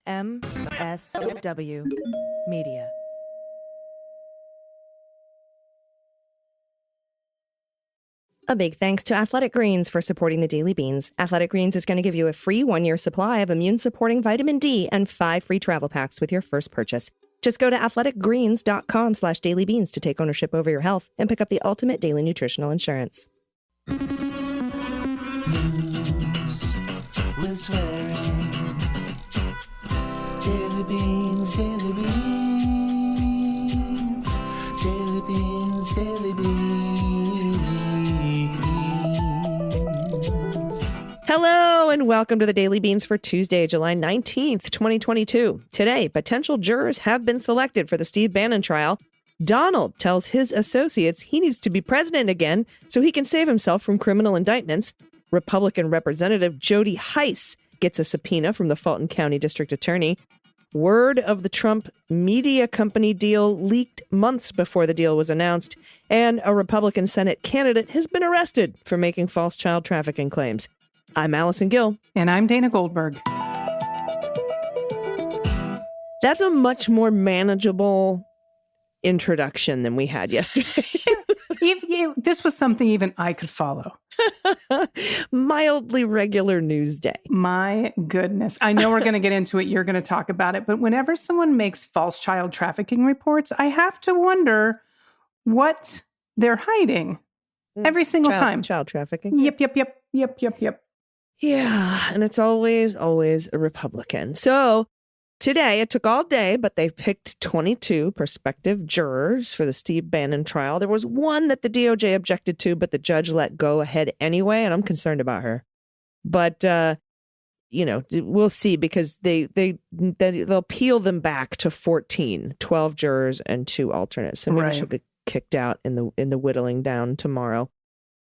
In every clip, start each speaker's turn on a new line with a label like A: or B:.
A: MSW Media.
B: A big thanks to Athletic Greens for supporting the Daily Beans. Athletic Greens is going to give you a free 1-year supply of immune-supporting vitamin D and 5 free travel packs with your first purchase. Just go to athleticgreens.com/dailybeans to take ownership over your health and pick up the ultimate daily nutritional insurance.
C: News with swearing. Daily Beans, Daily Beans. Daily Beans, Daily Beans.
B: Hello and welcome to the Daily Beans for Tuesday, July 19th, 2022. Today, potential jurors have been selected for the Steve Bannon trial. Donald tells his associates he needs to be president again so he can save himself from criminal indictments. Republican Representative Jody Hice gets a subpoena from the Fulton County District Attorney. Word of the Trump media company deal leaked months before the deal was announced. And a Republican Senate candidate has been arrested for making false child trafficking claims. I'm Allison Gill.
D: And I'm Dana Goldberg.
B: That's a much more manageable introduction than we had yesterday.
D: This was something even I could follow.
B: Mildly regular news day.
D: My goodness. I know we're going to get into it. You're going to talk about it. But whenever someone makes false child trafficking reports, I have to wonder what they're hiding every single time.
B: Child trafficking.
D: Yep.
B: Yeah, and it's always a Republican. So today, it took all day, but they picked 22 prospective jurors for the Steve Bannon trial. There was one that the DOJ objected to, but the judge let go ahead anyway, and I'm concerned about her. But, we'll see, because they'll peel them back to 14, 12 jurors and 2 alternates. So maybe she'll get kicked out in the whittling down tomorrow.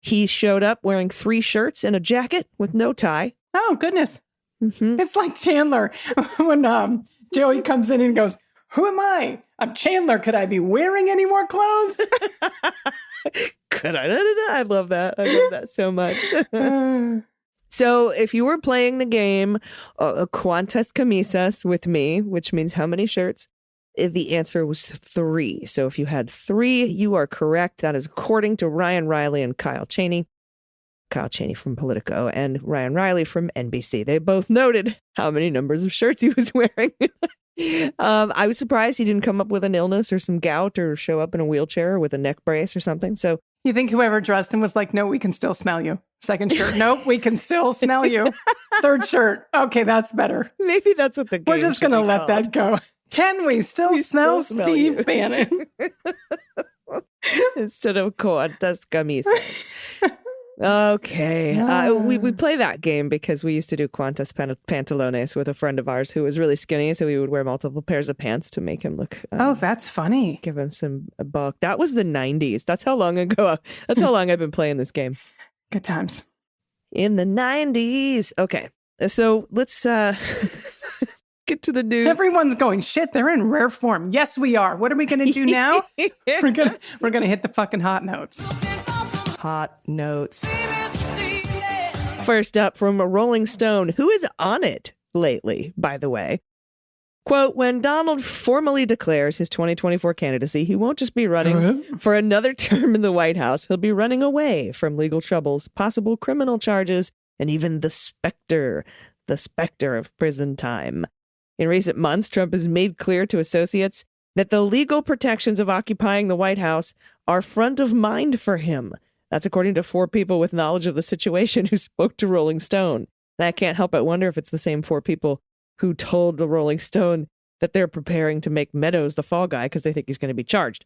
B: He showed up wearing 3 shirts and a jacket with no tie.
D: Oh, goodness.
B: Mm-hmm.
D: It's like Chandler when Joey comes in and goes, "Who am I? I'm Chandler. Could I be wearing any more clothes?"
B: Could I? I love that. I love that so much. So if you were playing the game Cuantas Camisas with me, which means how many shirts, the answer was 3. So if you had 3, you are correct. That is according to Ryan Riley and Kyle Cheney. Kyle Cheney from Politico and Ryan Riley from NBC. They both noted how many numbers of shirts he was wearing. I was surprised he didn't come up with an illness or some gout or show up in a wheelchair with a neck brace or something. So
D: you think whoever dressed him was like, "No, we can still smell you." Second shirt, "Nope, we can still smell you." Third shirt, "Okay, that's better."
B: Maybe that's what the game
D: We're just going to let that go. Can we still smell Steve Bannon?
B: Instead of Cuantas Camisas. Okay. We play that game because we used to do Cuantas Pantalones with a friend of ours who was really skinny. So we would wear multiple pairs of pants to make him look.
D: That's funny.
B: Give him some bulk. That was the 90s. That's how long ago. That's how long I've been playing this game.
D: Good times.
B: In the 90s. Okay. So let's get to the news.
D: Everyone's going, shit, they're in rare form. Yes, we are. What are we going to do now? We're gonna hit the fucking hot notes.
B: Hot notes. First up from a Rolling Stone, who is on it lately, by the way. Quote, when Donald formally declares his 2024 candidacy, he won't just be running for another term in the White House. He'll be running away from legal troubles, possible criminal charges, and even the specter of prison time. In recent months, Trump has made clear to associates that the legal protections of occupying the White House are front of mind for him. That's according to 4 people with knowledge of the situation who spoke to Rolling Stone. And I can't help but wonder if it's the same 4 people who told the Rolling Stone that they're preparing to make Meadows the fall guy because they think he's going to be charged.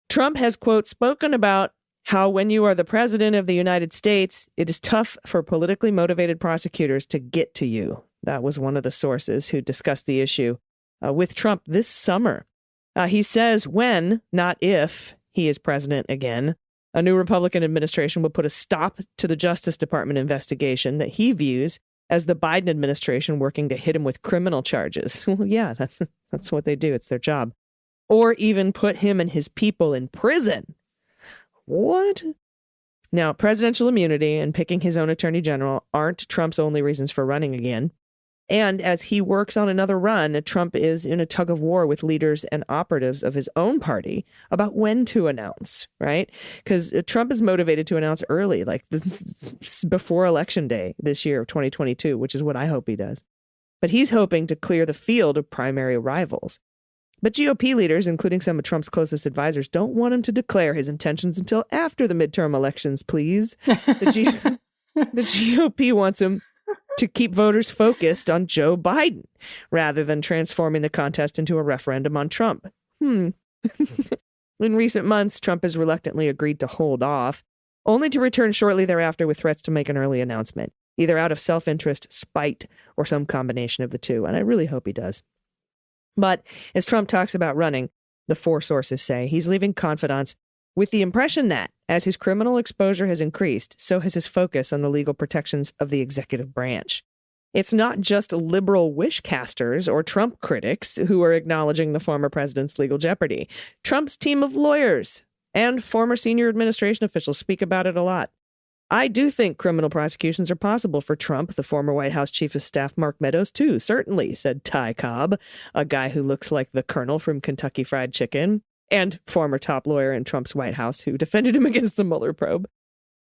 B: Trump has, quote, spoken about how when you are the president of the United States, it is tough for politically motivated prosecutors to get to you. That was one of the sources who discussed the issue with Trump this summer. He says when, not if, he is president again, a new Republican administration will put a stop to the Justice Department investigation that he views as the Biden administration working to hit him with criminal charges. Well, yeah, that's what they do. It's their job. Or even put him and his people in prison. What? Now, presidential immunity and picking his own attorney general aren't Trump's only reasons for running again. And as he works on another run, Trump is in a tug of war with leaders and operatives of his own party about when to announce, right? Because Trump is motivated to announce early, like this, before Election Day this year, 2022, which is what I hope he does. But he's hoping to clear the field of primary rivals. But GOP leaders, including some of Trump's closest advisors, don't want him to declare his intentions until after the midterm elections, please. The GOP wants him to keep voters focused on Joe Biden rather than transforming the contest into a referendum on Trump. In recent months, Trump has reluctantly agreed to hold off, only to return shortly thereafter with threats to make an early announcement, either out of self-interest, spite, or some combination of the two. And I really hope he does. But as Trump talks about running, the four sources say he's leaving confidants with the impression that, as his criminal exposure has increased, so has his focus on the legal protections of the executive branch. It's not just liberal wishcasters or Trump critics who are acknowledging the former president's legal jeopardy. Trump's team of lawyers and former senior administration officials speak about it a lot. I do think criminal prosecutions are possible for Trump, the former White House Chief of Staff Mark Meadows, too, certainly, said Ty Cobb, a guy who looks like the Colonel from Kentucky Fried Chicken, and former top lawyer in Trump's White House who defended him against the Mueller probe.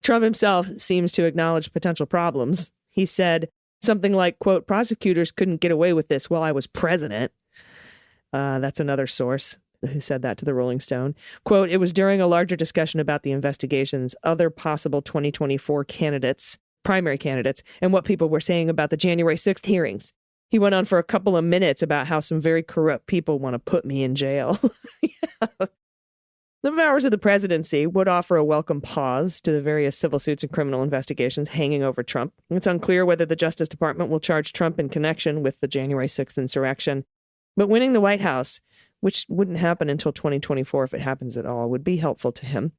B: Trump himself seems to acknowledge potential problems. He said something like, quote, prosecutors couldn't get away with this while I was president. That's another source who said that to the Rolling Stone. Quote, it was during a larger discussion about the investigations, other possible 2024 candidates, primary candidates, and what people were saying about the January 6th hearings. He went on for a couple of minutes about how some very corrupt people want to put me in jail. Yeah. The powers of the presidency would offer a welcome pause to the various civil suits and criminal investigations hanging over Trump. It's unclear whether the Justice Department will charge Trump in connection with the January 6th insurrection. But winning the White House, which wouldn't happen until 2024 if it happens at all, would be helpful to him.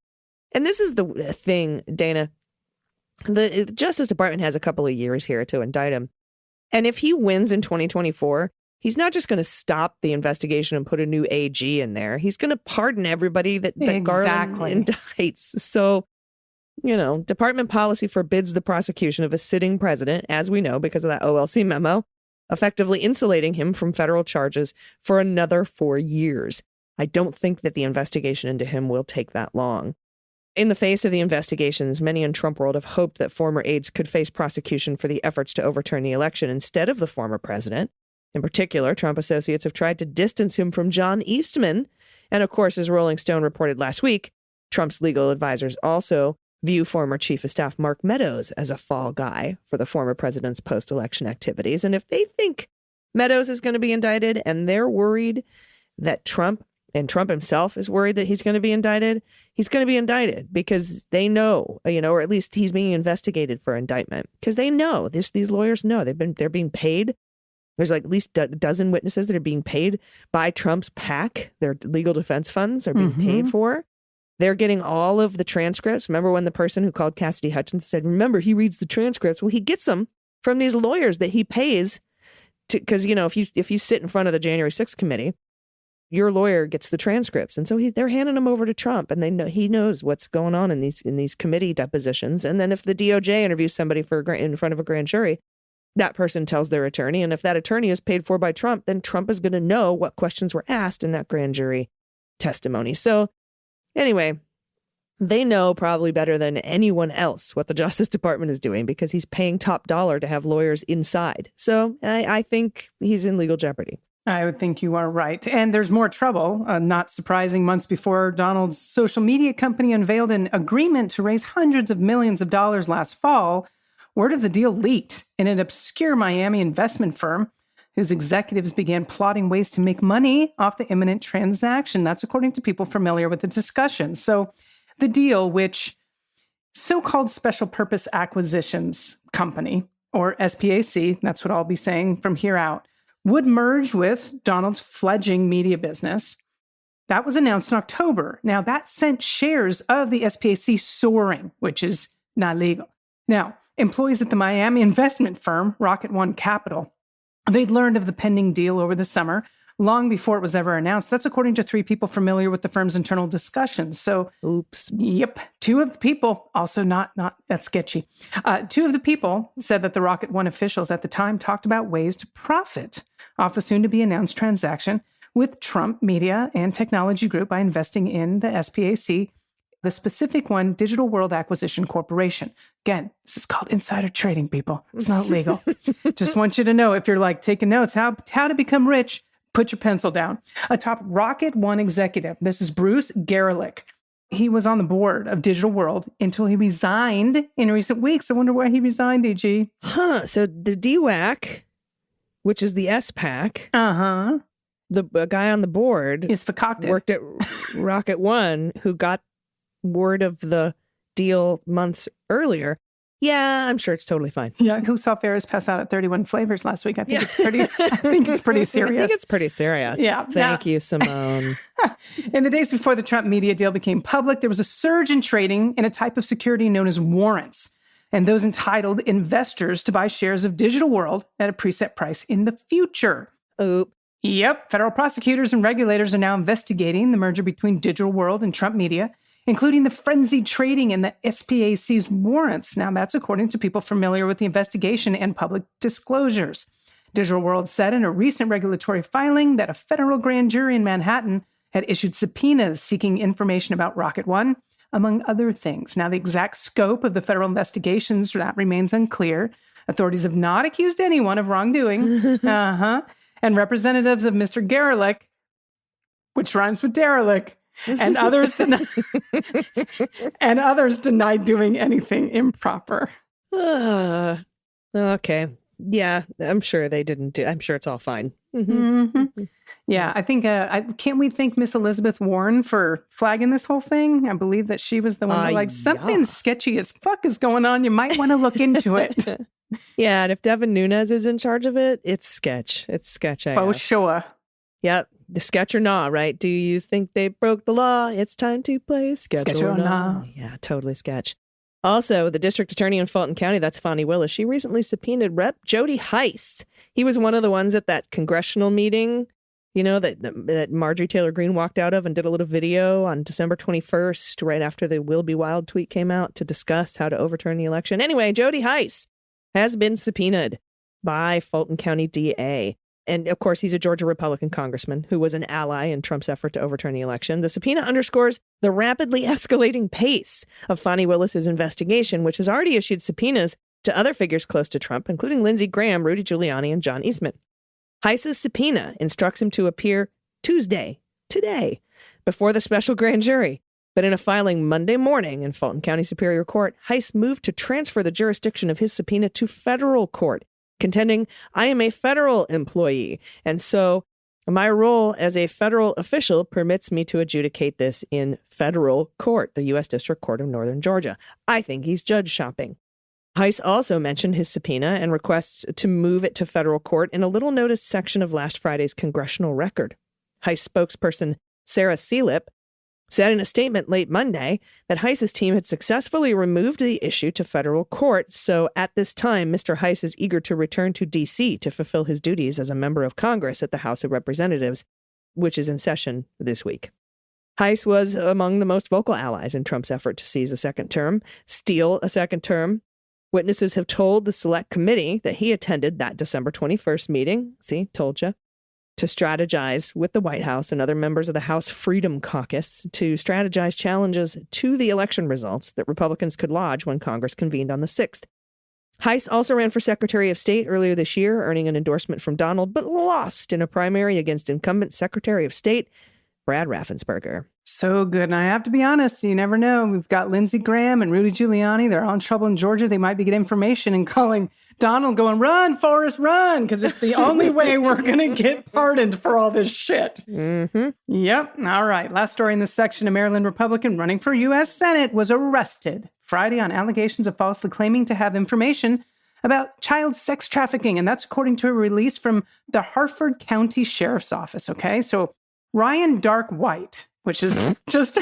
B: And this is the thing, Dana. The Justice Department has a couple of years here to indict him. And if he wins in 2024, he's not just going to stop the investigation and put a new AG in there. He's going to pardon everybody that Garland indicts. So, department policy forbids the prosecution of a sitting president, as we know, because of that OLC memo, effectively insulating him from federal charges for another 4 years. I don't think that the investigation into him will take that long. In the face of the investigations, many in Trump world have hoped that former aides could face prosecution for the efforts to overturn the election instead of the former president. In particular, Trump associates have tried to distance him from John Eastman. And of course, as Rolling Stone reported last week, Trump's legal advisors also view former Chief of Staff Mark Meadows as a fall guy for the former president's post-election activities. And if they think Meadows is going to be indicted and they're worried that Trump himself is worried that he's going to be indicted, he's going to be indicted because they know, or at least he's being investigated for indictment because they know these lawyers know they're being paid. There's like at least a dozen witnesses that are being paid by Trump's PAC. Their legal defense funds are being paid for. They're getting all of the transcripts. Remember when the person who called Cassidy Hutchinson said, remember, he reads the transcripts. Well, he gets them from these lawyers that he pays to, because, if you sit in front of the January 6th committee, your lawyer gets the transcripts. And so they're handing them over to Trump, and he knows what's going on in these committee depositions. And then if the DOJ interviews somebody in front of a grand jury, that person tells their attorney. And if that attorney is paid for by Trump, then Trump is going to know what questions were asked in that grand jury testimony. So anyway, they know probably better than anyone else what the Justice Department is doing because he's paying top dollar to have lawyers inside. So I think he's in legal jeopardy.
D: I would think you are right. And there's more trouble. Not surprising, months before Donald's social media company unveiled an agreement to raise hundreds of millions of dollars last fall, word of the deal leaked in an obscure Miami investment firm whose executives began plotting ways to make money off the imminent transaction. That's according to people familiar with the discussion. So the deal, which so-called Special Purpose Acquisitions Company, or SPAC, that's what I'll be saying from here out, would merge with Donald's fledgling media business. That was announced in October. Now, that sent shares of the SPAC soaring, which is not legal. Now, employees at the Miami investment firm, Rocket One Capital, they'd learned of the pending deal over the summer, long before it was ever announced. That's according to 3 people familiar with the firm's internal discussions. So,
B: oops.
D: Yep. 2 of the people, also not that sketchy. 2 of the people said that the Rocket One officials at the time talked about ways to profit off the soon-to-be-announced transaction with Trump Media and Technology Group by investing in the SPAC, the specific one, Digital World Acquisition Corporation. Again, this is called insider trading, people. It's not legal. Just want you to know, if you're like taking notes, how to become rich, put your pencil down. A top Rocket One executive, this is Bruce Gerlich. He was on the board of Digital World until he resigned in recent weeks. I wonder why he resigned, AG.
B: So the DWAC, which is the SPAC, the guy on the board
D: is concocted.
B: Worked at Rocket One, who got word of the deal months earlier. Yeah, I'm sure it's totally fine.
D: Yeah, who saw Ferris pass out at 31 flavors last week? I think it's pretty. I think it's pretty serious.
B: I think it's pretty serious.
D: Yeah.
B: Thank you, Simone.
D: In the days before the Trump media deal became public, there was a surge in trading in a type of security known as warrants, and those entitled investors to buy shares of Digital World at a preset price in the future.
B: Oop.
D: Yep. Federal prosecutors and regulators are now investigating the merger between Digital World and Trump Media, including the frenzied trading in the SPAC's warrants. Now, that's according to people familiar with the investigation and public disclosures. Digital World said in a recent regulatory filing that a federal grand jury in Manhattan had issued subpoenas seeking information about Rocket One, among other things. Now, the exact scope of the federal investigations, that remains unclear. Authorities have not accused anyone of wrongdoing. And representatives of Mr. Gerlich, which rhymes with derelict, and others denied doing anything improper.
B: Okay. Yeah, I'm sure they didn't do. I'm sure it's all fine.
D: Yeah, I think. Can't we thank Miss Elizabeth Warren for flagging this whole thing? I believe that she was the one that something sketchy as fuck is going on. You might want to look into it.
B: Yeah, and if Devin Nunes is in charge of it, it's sketch. It's sketch.
D: For sure.
B: Yep. The sketch or nah, right? Do you think they broke the law? It's time to play sketch or nah. Yeah, totally sketch. Also, the district attorney in Fulton County, that's Fani Willis, she recently subpoenaed Rep. Jody Hice. He was one of the ones at that congressional meeting, you know, that Marjorie Taylor Greene walked out of and did a little video on December 21st, right after the Will Be Wild tweet came out to discuss how to overturn the election. Anyway, Jody Hice has been subpoenaed by Fulton County DA. And of course, he's a Georgia Republican congressman who was an ally in Trump's effort to overturn the election. The subpoena underscores the rapidly escalating pace of Fani Willis's investigation, which has already issued subpoenas to other figures close to Trump, including Lindsey Graham, Rudy Giuliani, and John Eastman. Hice's subpoena instructs him to appear today, before the special grand jury. But in a filing Monday morning in Fulton County Superior Court, Hice moved to transfer the jurisdiction of his subpoena to federal court, contending, I am a federal employee, and so my role as a federal official permits me to adjudicate this in federal court, the U.S. District Court of Northern Georgia. I think he's judge shopping. Hice also mentioned his subpoena and requests to move it to federal court in a little noticed section of last Friday's congressional record. Hice spokesperson Sarah Seelip said in a statement late Monday that Hice's team had successfully removed the issue to federal court. So at this time, Mr. Hice is eager to return to D.C. to fulfill his duties as a member of Congress at the House of Representatives, which is in session this week. Hice was among the most vocal allies in Trump's effort to steal a second term. Witnesses have told the select committee that he attended that December 21st meeting. See, told you. To strategize with the White House and other members of the House Freedom Caucus to strategize challenges to the election results that Republicans could lodge when Congress convened on the 6th. Hice also ran for Secretary of State earlier this year, earning an endorsement from Donald, but lost in a primary against incumbent Secretary of State Brad Raffensperger.
D: So good. And I have to be honest, you never know. We've got Lindsey Graham and Rudy Giuliani. They're all in trouble in Georgia. They might be getting information and calling Donald going, run, Forrest, run, because it's the only way we're going to get pardoned for all this shit. Yep. All right. Last story in this section. A Maryland Republican running for U.S. Senate was arrested Friday on allegations of falsely claiming to have information about child sex trafficking. And that's according to a release from the Harford County Sheriff's Office. Okay. So Ryan Dark White, which is just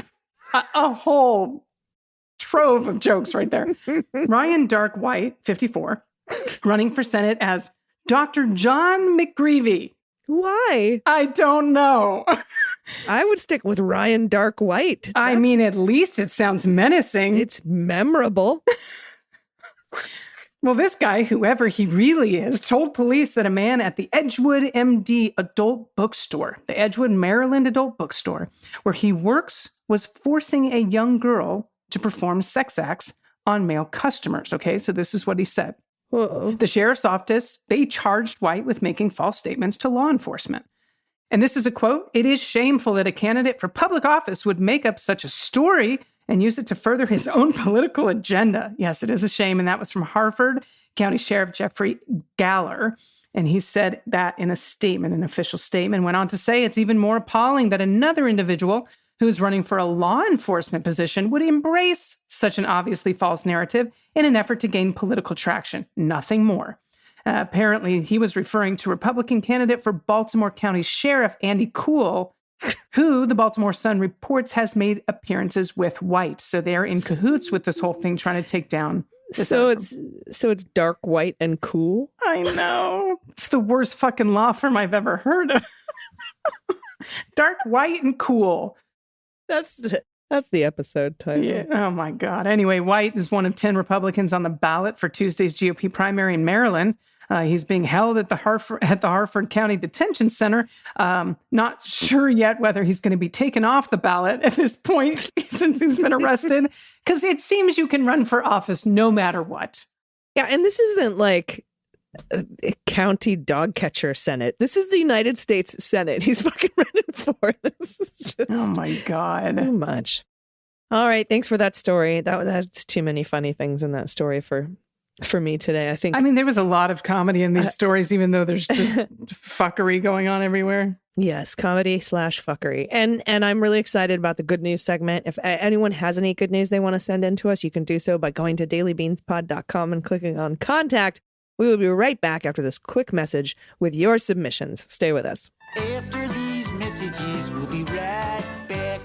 D: a whole trove of jokes right there. Ryan Dark White, 54, running for Senate as Dr. John McGreevy.
B: Why?
D: I don't know.
B: I would stick with Ryan Dark White.
D: I mean, at least it sounds menacing.
B: It's memorable.
D: Well, this guy, whoever he really is, told police that a man at the Edgewood MD adult bookstore, the Edgewood, Maryland adult bookstore, where he works, was forcing a young girl to perform sex acts on male customers. Okay, so this is what he said.
B: Whoa.
D: The sheriff's office, they charged White with making false statements to law enforcement. And this is a quote, "It is shameful that a candidate for public office would make up such a story and use it to further his own political agenda." Yes, it is a shame. And that was from Harford County Sheriff Jeffrey Galler. And he said that in a statement, an official statement, went on to say it's even more appalling that another individual who's running for a law enforcement position would embrace such an obviously false narrative in an effort to gain political traction. Nothing more. Apparently, he was referring to Republican candidate for Baltimore County Sheriff Andy Cool, who the Baltimore Sun reports has made appearances with White. So they're in cahoots with this whole thing, trying to take down.
B: So it's Dark White and Cool.
D: I know. It's the worst fucking law firm I've ever heard of. Dark White and Cool.
B: That's the episode title.
D: Yeah. Oh my God. Anyway, White is one of 10 Republicans on the ballot for Tuesday's GOP primary in Maryland. He's being held at the Harford County Detention Center. Not sure yet whether he's going to be taken off the ballot at this point since he's been arrested, because it seems you can run for office no matter what.
B: Yeah, and this isn't like a county dog catcher Senate. This is the United States Senate. He's fucking running for this. Is just
D: Oh my God.
B: too much. All right, thanks for that story. That's too many funny things in that story for me today. I mean,
D: there was a lot of comedy in these stories, even though there's just fuckery going on everywhere.
B: Yes, comedy/fuckery. And I'm really excited about the good news segment. If anyone has any good news they want to send in to us, you can do so by going to dailybeanspod.com and clicking on contact. We will be right back after this quick message with your submissions. Stay with us.
C: After these messages, we'll be right back.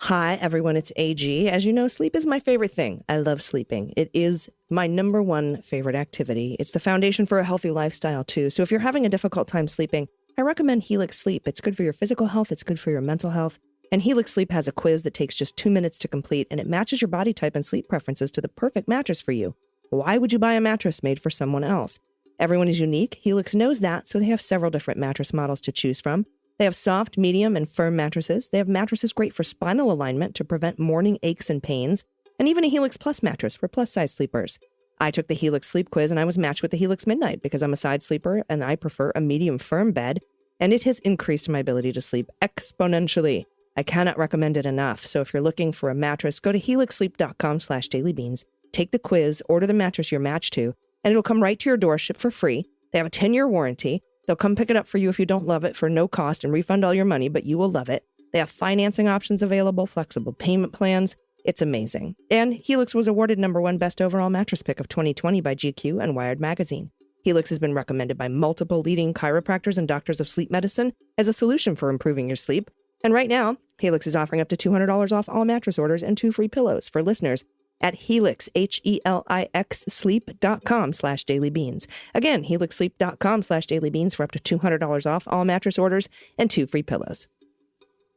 B: Hi, everyone. It's AG. As you know, sleep is my favorite thing. I love sleeping. It is my number one favorite activity. It's the foundation for a healthy lifestyle, too. So if you're having a difficult time sleeping, I recommend Helix Sleep. It's good for your physical health. It's good for your mental health. And Helix Sleep has a quiz that takes just 2 minutes to complete, and it matches your body type and sleep preferences to the perfect mattress for you. Why would you buy a mattress made for someone else? Everyone is unique. Helix knows that, so they have several different mattress models to choose from. They have soft, medium, and firm mattresses. They have mattresses great for spinal alignment to prevent morning aches and pains, and even a Helix Plus mattress for plus-size sleepers. I took the Helix Sleep Quiz, and I was matched with the Helix Midnight because I'm a side sleeper, and I prefer a medium firm bed, and it has increased my ability to sleep exponentially. I cannot recommend it enough. So if you're looking for a mattress, go to helixsleep.com/dailybeans, take the quiz, order the mattress you're matched to, and it'll come right to your door, shipped for free. They have a 10-year warranty. They'll come pick it up for you if you don't love it for no cost and refund all your money, but you will love it. They have financing options available, flexible payment plans. It's amazing. And Helix was awarded #1 best overall mattress pick of 2020 by GQ and Wired Magazine. Helix has been recommended by multiple leading chiropractors and doctors of sleep medicine as a solution for improving your sleep. And right now, Helix is offering up to $200 off all mattress orders and 2 free pillows for listeners at Helix, HELIX sleep.com/dailybeans. Again, helixsleep.com/dailybeans for up to $200 off all mattress orders and 2 free pillows.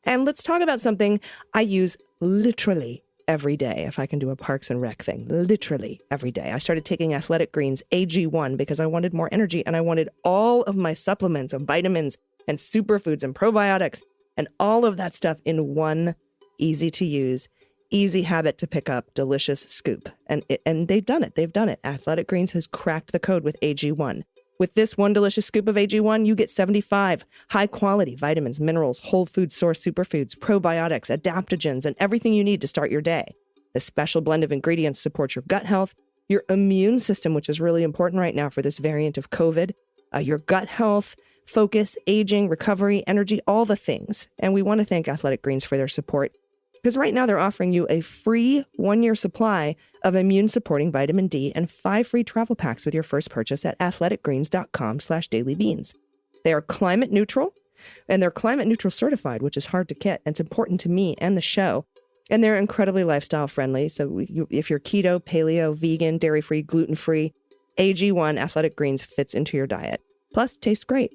B: And let's talk about something I use literally every day, if I can do a Parks and Rec thing, literally every day. I started taking Athletic Greens AG1 because I wanted more energy and I wanted all of my supplements of vitamins and superfoods and probiotics and all of that stuff in one easy to use, easy habit to pick up, delicious scoop. And they've done it. They've done it. Athletic Greens has cracked the code with AG1. With this one delicious scoop of AG1, you get 75 high-quality vitamins, minerals, whole food source superfoods, probiotics, adaptogens, and everything you need to start your day. This special blend of ingredients supports your gut health, your immune system, which is really important right now for this variant of COVID, your gut health, focus, aging, recovery, energy, all the things. And we want to thank Athletic Greens for their support, because right now they're offering you a free 1-year supply of immune-supporting vitamin D and 5 free travel packs with your first purchase at athleticgreens.com/dailybeans. They are climate neutral, and they're climate neutral certified, which is hard to get. And it's important to me and the show. And they're incredibly lifestyle friendly. So if you're keto, paleo, vegan, dairy-free, gluten-free, AG1 Athletic Greens fits into your diet. Plus, tastes great.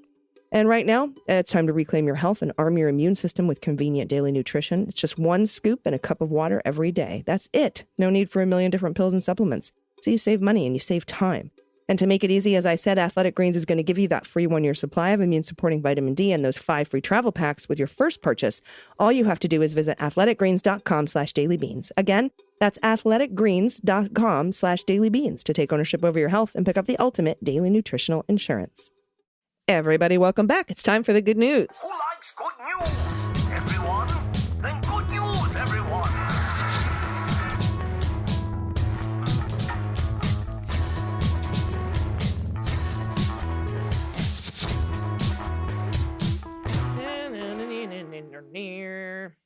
B: And right now, it's time to reclaim your health and arm your immune system with convenient daily nutrition. It's just one scoop and a cup of water every day. That's it. No need for a million different pills and supplements. So you save money and you save time. And to make it easy, as I said, Athletic Greens is going to give you that free 1-year supply of immune-supporting vitamin D and those 5 free travel packs with your first purchase. All you have to do is visit athleticgreens.com/dailybeans. Again, that's athleticgreens.com/dailybeans to take ownership over your health and pick up the ultimate daily nutritional insurance. Everybody, welcome back. It's time for the good news.
E: Who likes good news? Everyone? Then good news, everyone.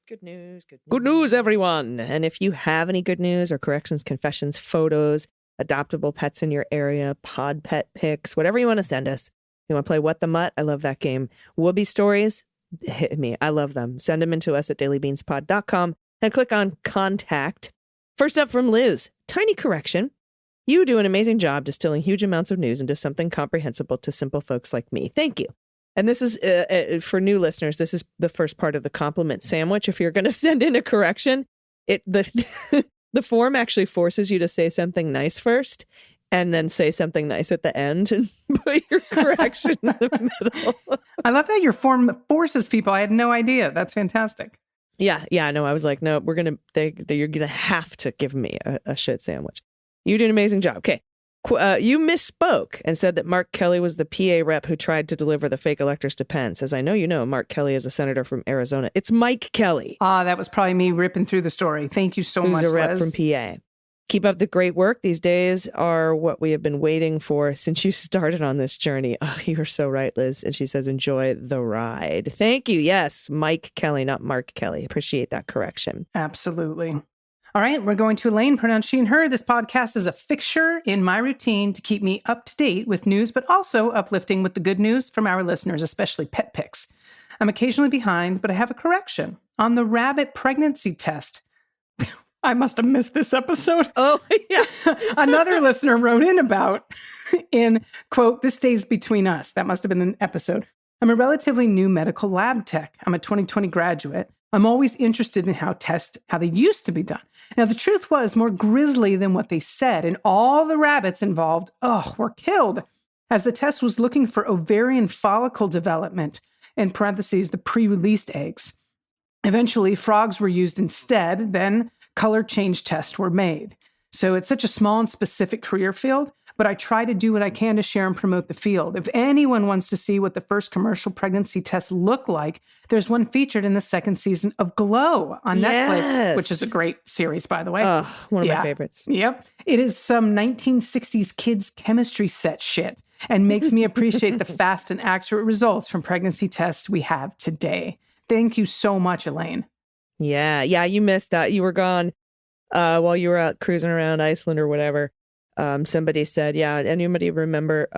B: Good news, good news. Good news, everyone. And if you have any good news or corrections, confessions, photos, adoptable pets in your area, pod pet pics, whatever you want to send us. You want to play What the Mutt? I love that game. Whoopee stories? Hit me. I love them. Send them in to us at dailybeanspod.com and click on Contact. First up from Liz. Tiny correction. You do an amazing job distilling huge amounts of news into something comprehensible to simple folks like me. Thank you. And this is, for new listeners, this is the first part of the compliment sandwich. If you're going to send in a correction, the form actually forces you to say something nice first and then say something nice at the end and put your correction in the middle.
D: I love that your form forces people. I had no idea. That's fantastic.
B: Yeah. No, I was like, no, you're going to have to give me a shit sandwich. You did an amazing job. Okay. You misspoke and said that Mark Kelly was the PA rep who tried to deliver the fake electors to Pence. As I know you know, Mark Kelly is a senator from Arizona. It's Mike Kelly.
D: That was probably me ripping through the story. Thank you so much,
B: Who's a rep
D: Liz.
B: from PA. Keep up the great work. These days are what we have been waiting for since you started on this journey. Oh, you are so right, Liz. And she says, enjoy the ride. Thank you. Yes, Mike Kelly, not Mark Kelly. Appreciate that correction.
D: Absolutely. All right, we're going to Elaine, pronounced she and her. This podcast is a fixture in my routine to keep me up to date with news, but also uplifting with the good news from our listeners, especially pet pics. I'm occasionally behind, but I have a correction on the rabbit pregnancy test. I must have missed this episode.
B: Oh, yeah.
D: Another listener wrote in, quote, this stays between us. That must have been an episode. I'm a relatively new medical lab tech. I'm a 2020 graduate. I'm always interested in how they used to be done. Now, the truth was more grisly than what they said, and all the rabbits involved, were killed, as the test was looking for ovarian follicle development, in parentheses, the pre-released eggs. Eventually, frogs were used instead, then color change tests were made. So it's such a small and specific career field, but I try to do what I can to share and promote the field. If anyone wants to see what the first commercial pregnancy tests look like, there's one featured in the second season of Glow on Netflix, which is a great series, by the way.
B: One of my favorites.
D: Yep. It is some 1960s kids chemistry set shit and makes me appreciate the fast and accurate results from pregnancy tests we have today. Thank you so much, Elaine.
B: Yeah, you missed that. You were gone while you were out cruising around Iceland or whatever. Somebody said, anybody remember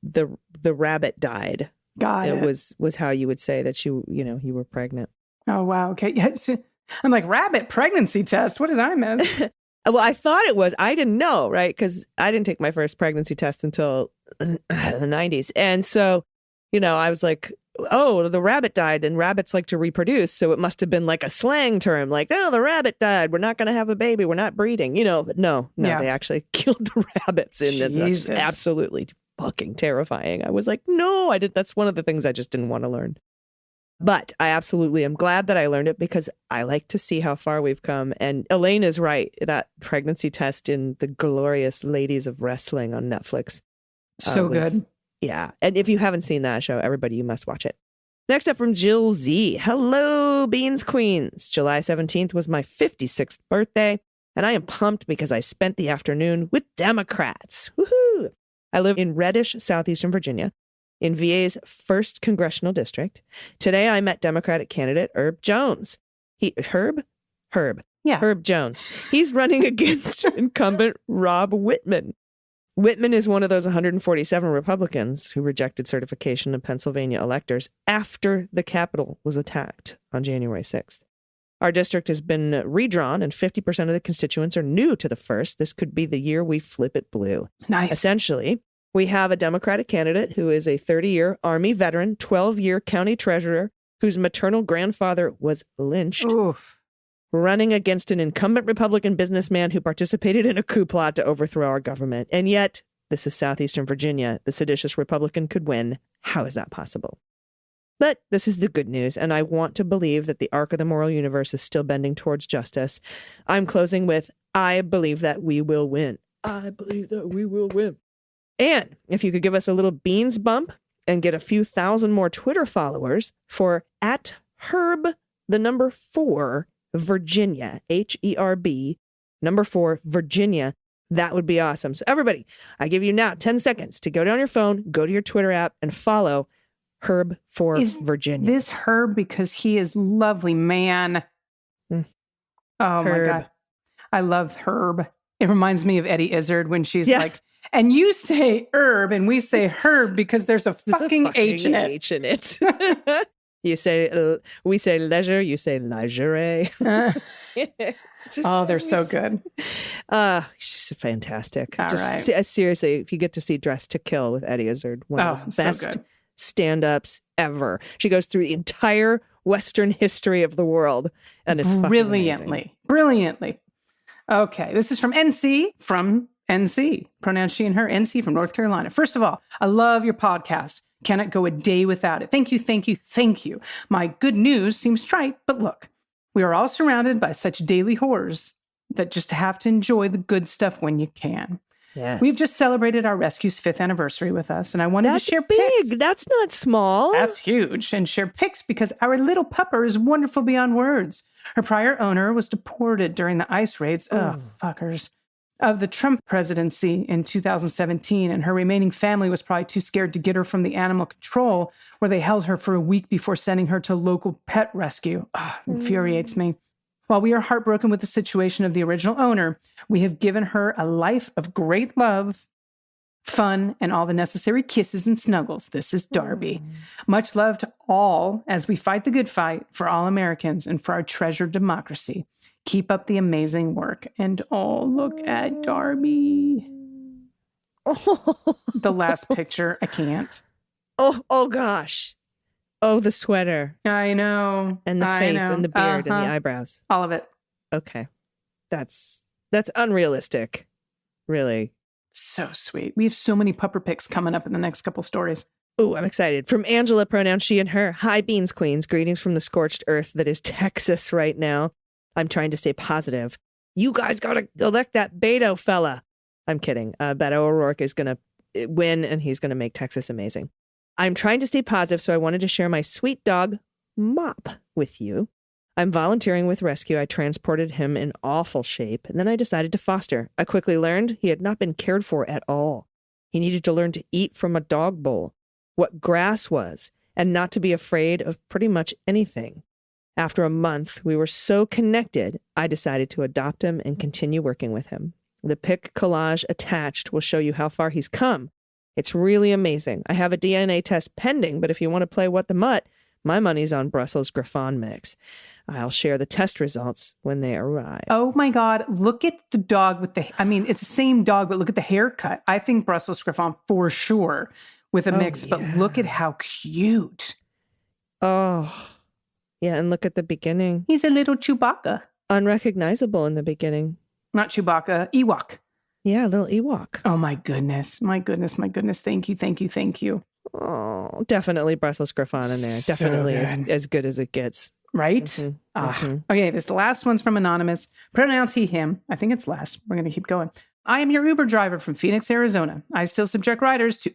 B: the rabbit died?
D: Got it.
B: Was how you would say that you were pregnant.
D: Oh, wow. Okay. Yes. I'm like, rabbit pregnancy test. What did I miss?
B: Well, I thought it was. I didn't know, right? Because I didn't take my first pregnancy test until the 90s. And so, I was like, oh, the rabbit died and rabbits like to reproduce. So it must have been like a slang term, like, oh, the rabbit died. We're not going to have a baby. We're not breeding, but no, they actually killed the rabbits. And that's absolutely fucking terrifying. I was like, no, I did. That's one of the things I just didn't want to learn. But I absolutely am glad that I learned it because I like to see how far we've come. And Elaine is right. That pregnancy test in The Glorious Ladies of Wrestling on Netflix.
D: So good.
B: Yeah. And if you haven't seen that show, everybody, you must watch it. Next up from Jill Z. Hello, Beans Queens. July 17th was my 56th birthday, and I am pumped because I spent the afternoon with Democrats. Woohoo! I live in Reddish, southeastern Virginia, in VA's 1st Congressional District. Today, I met Democratic candidate Herb Jones. Herb Jones. He's running against incumbent Rob Whitman. Whitman is one of those 147 Republicans who rejected certification of Pennsylvania electors after the Capitol was attacked on January 6th. Our district has been redrawn, and 50% of the constituents are new to the 1st. This could be the year we flip it blue.
D: Nice.
B: Essentially, We have a Democratic candidate who is a 30-year Army veteran, 12-year county treasurer, whose maternal grandfather was lynched, running against an incumbent Republican businessman who participated in a coup plot to overthrow our government. And yet, this is southeastern Virginia. The seditious Republican could win. How is that possible? But this is the good news, and I want to believe that the arc of the moral universe is still bending towards justice. I'm closing with, I believe that we will win. I believe that we will win. And if you could give us a little beans bump and get a few thousand more Twitter followers for @Herb, the number 4, Virginia, HERB, number 4, Virginia, that would be awesome. So everybody, I give you now 10 seconds to go down your phone, go to your Twitter app, and follow Herb for Virginia.
D: This Herb because he is lovely, man. Oh,
B: Herb.
D: my God. I love Herb. It reminds me of Eddie Izzard when she's like, and you say herb and we say Herb because there's a fucking H in it.
B: You say, we say leisure, you say lingerie.
D: Oh, they're so good.
B: She's fantastic.
D: All right.
B: Seriously, if you get to see Dressed to Kill with Eddie Izzard, one of the best stand-ups ever. She goes through the entire Western history of the world, and it's fucking amazing.
D: Brilliantly. Okay, this is from NC, pronouns she and her, NC from North Carolina. First of all, I love your podcast. Cannot go a day without it. Thank you. My good news seems trite, but look, we are all surrounded by such daily horrors that just have to enjoy the good stuff when you can.
B: Yes.
D: We've just celebrated our rescue's 5th anniversary with us, and I wanted to share
B: big.
D: pics.
B: That's not small.
D: That's huge. And share pics because our little pupper is wonderful beyond words. Her prior owner was deported during the ICE raids, fuckers, of the Trump presidency in 2017, and her remaining family was probably too scared to get her from the animal control, where they held her for a week before sending her to local pet rescue. Infuriates me. While we are heartbroken with the situation of the original owner, we have given her a life of great love, fun, and all the necessary kisses and snuggles. This is Darby. Much love to all as we fight the good fight for all Americans and for our treasured democracy. Keep up the amazing work. And look at Darby. The last picture, I can't.
B: Oh gosh. Oh, the sweater.
D: I know.
B: And the face and the beard and the eyebrows.
D: All of it.
B: Okay. That's unrealistic. Really.
D: So sweet. We have so many pupper pics coming up in the next couple stories.
B: Oh, I'm excited. From Angela, pronouns she and her. Hi, Beans Queens. Greetings from the scorched earth that is Texas right now. I'm trying to stay positive. You guys got to elect that Beto fella. I'm kidding. Beto O'Rourke is going to win, and he's going to make Texas amazing. I'm trying to stay positive, so I wanted to share my sweet dog, Mop, with you. I'm volunteering with Rescue. I transported him in awful shape, and then I decided to foster. I quickly learned he had not been cared for at all. He needed to learn to eat from a dog bowl, what grass was, and not to be afraid of pretty much anything. After a month, we were so connected, I decided to adopt him and continue working with him. The pic collage attached will show you how far he's come. It's really amazing. I have a DNA test pending, but if you want to play What the Mutt, my money's on Brussels Griffon mix. I'll share the test results when they arrive.
D: Oh my God. Look at the dog with it's the same dog, but look at the haircut. I think Brussels Griffon for sure with a mix, but look at how cute.
B: Oh, yeah. And look at the beginning.
D: He's a little Chewbacca.
B: Unrecognizable in the beginning.
D: Not Chewbacca, Ewok.
B: Yeah, a little Ewok.
D: Oh my goodness. Thank you.
B: Oh, definitely Brussels Griffon in there.
D: So
B: definitely
D: good.
B: as good as it gets.
D: Right?
B: Mm-hmm.
D: Okay, the last one's from Anonymous. Pronouns he, him. I think it's last. We're going to keep going. I am your Uber driver from Phoenix, Arizona. I still subject riders to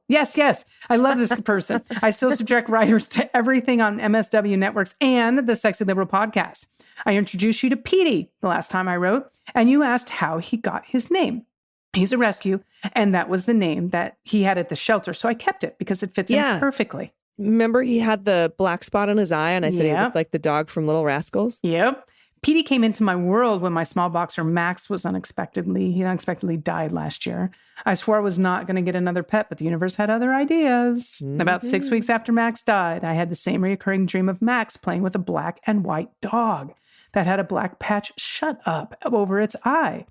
D: yes. I love this person. I still subject riders to everything on MSW Networks and the Sexy Liberal podcast. I introduced you to Petey the last time I wrote, and you asked how he got his name. He's a rescue, and that was the name that he had at the shelter. So I kept it because it fits in perfectly.
B: Remember he had the black spot on his eye, and I said he looked like the dog from Little Rascals?
D: Yep. Petey came into my world when my small boxer Max he unexpectedly died last year. I swore I was not going to get another pet, but the universe had other ideas. Mm-hmm. About 6 weeks after Max died, I had the same recurring dream of Max playing with a black and white dog. that had a black patch shut up over its eye.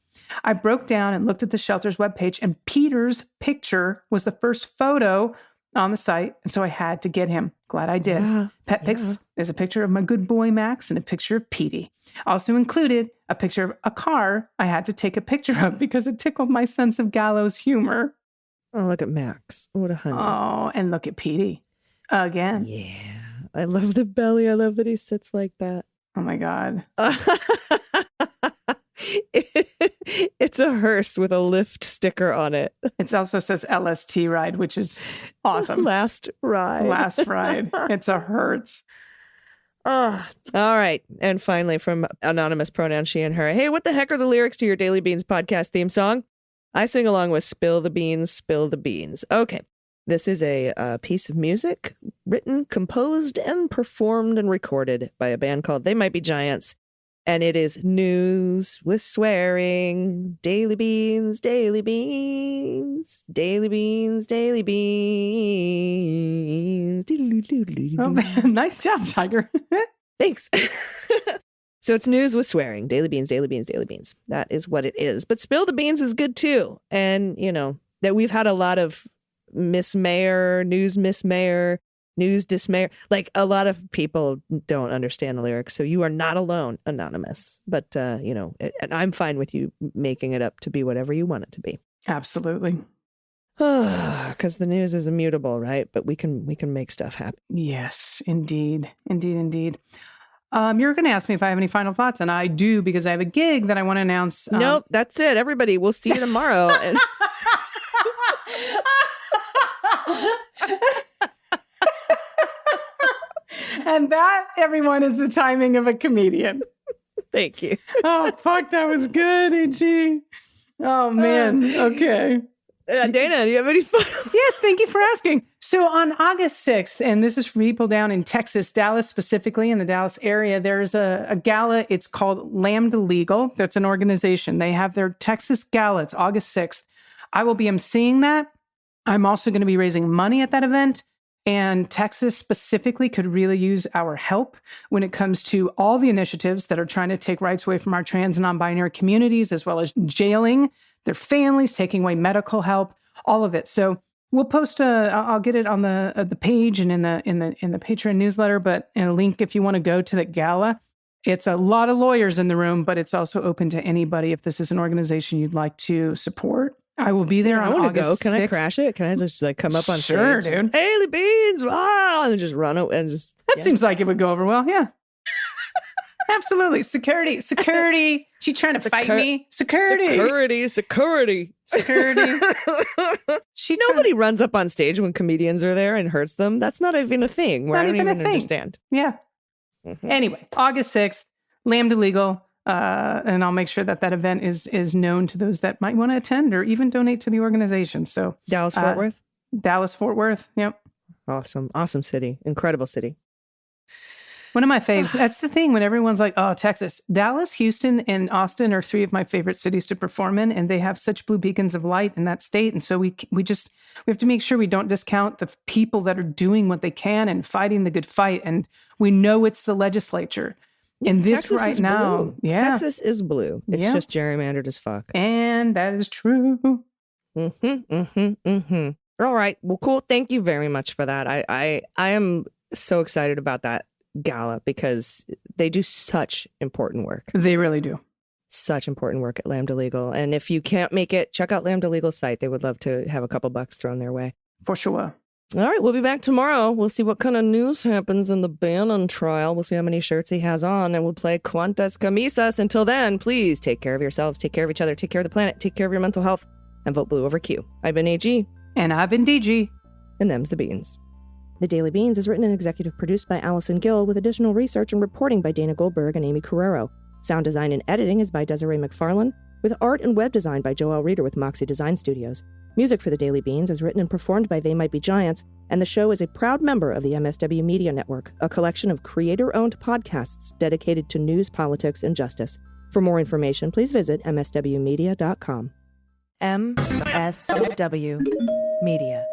D: I broke down and looked at the shelter's webpage, and Peter's picture was the first photo on the site, and so I had to get him. Glad I did. Pet pics is a picture of my good boy Max and a picture of Petey. Also included a picture of a car I had to take a picture of because it tickled my sense of gallows humor.
B: Oh, look at Max. What a honey.
D: Oh, and look at Petey. Again.
B: Yeah. I love the belly. I love that he sits like that.
D: Oh my God.
B: It's a hearse with a lift sticker on it.
D: It also says LST ride, which is awesome.
B: Last ride.
D: Last ride. It's a Hertz.
B: All right. And finally, from anonymous pronoun she and her. Hey, what the heck are the lyrics to your Daily Beans podcast theme song? I sing along with Spill the Beans, Spill the Beans. Okay. This is a piece of music written, composed, and performed and recorded by a band called They Might Be Giants. And it is news with swearing. Daily Beans, Daily Beans, Daily Beans, Daily Beans.
D: Oh, nice job, Tiger.
B: Thanks. So it's news with swearing. Daily Beans, Daily Beans, Daily Beans. That is what it is. But Spill the Beans is good too. And, you know, that we've had a lot of Miss Mayor, news dismayor. Like a lot of people don't understand the lyrics. So you are not alone, anonymous. But, you know, and I'm fine with you making it up to be whatever you want it to be.
D: Absolutely.
B: Because the news is immutable, right? But we can make stuff happen.
D: Yes, indeed. Indeed. You're going to ask me if I have any final thoughts, and I do because I have a gig that I want to announce.
B: Nope, that's it. Everybody, we'll see you tomorrow. And
D: and that, everyone, is the timing of a comedian.
B: Thank you.
D: Oh, fuck, that was good, AG. Oh, man. Okay.
B: Dana, do you have any fun?
D: Yes, thank you for asking. So on August 6th, and this is for people down in Texas, Dallas specifically, in the Dallas area, there's a gala. It's called Lambda Legal. That's an organization. They have their Texas gala. It's August 6th. I will be emceeing that. I'm also going to be raising money at that event. And Texas specifically could really use our help when it comes to all the initiatives that are trying to take rights away from our trans and non-binary communities, as well as jailing their families, taking away medical help, all of it. So we'll post I'll get it on the page and in the Patreon newsletter, but in a link if you want to go to the gala. It's a lot of lawyers in the room, but it's also open to anybody if this is an organization you'd like to support. I will be there on August 6th.
B: Can I crash it? Can I just like come up on stage?
D: Sure, dude.
B: Daily Beans, wow, and just run it and just.
D: That seems like it would go over well. Yeah. Absolutely. Security. She trying to fight me. Security.
B: Nobody runs up on stage when comedians are there and hurts them. That's not even a thing where I don't even understand.
D: Yeah. Mm-hmm. Anyway, August 6th, Lambda Legal. And I'll make sure that event is known to those that might want to attend or even donate to the organization. So
B: Dallas-Fort Worth.
D: Yep.
B: Awesome city. Incredible city.
D: One of my faves. That's the thing when everyone's like, oh, Texas. Dallas, Houston, and Austin are three of my favorite cities to perform in, and they have such blue beacons of light in that state. And so we have to make sure we don't discount the people that are doing what they can and fighting the good fight. And we know it's the legislature. In this
B: Texas
D: right now,
B: blue. Texas is blue. It's just gerrymandered as fuck.
D: And that is true.
B: All right. Well, cool. Thank you very much for that. I am so excited about that gala because they do such important work.
D: They really do.
B: Such important work at Lambda Legal. And if you can't make it, check out Lambda Legal's site. They would love to have a couple bucks thrown their way.
D: For sure.
B: All right, we'll be back tomorrow. We'll see what kind of news happens in the Bannon trial. We'll see how many shirts he has on, and we'll play Cuantas Camisas. Until then, please take care of yourselves, take care of each other, take care of the planet, take care of your mental health, and vote blue over Q. I've been AG.
D: And I've been DG.
B: And them's the beans. The Daily Beans is written and executive produced by Allison Gill, with additional research and reporting by Dana Goldberg and Aimee Carrero. Sound design and editing is by Desiree McFarlane, with art and web design by Joelle Reeder with Moxie Design Studios. Music for The Daily Beans is written and performed by They Might Be Giants, and the show is a proud member of the MSW Media Network, a collection of creator-owned podcasts dedicated to news, politics, and justice. For more information, please visit mswmedia.com.
A: MSW Media.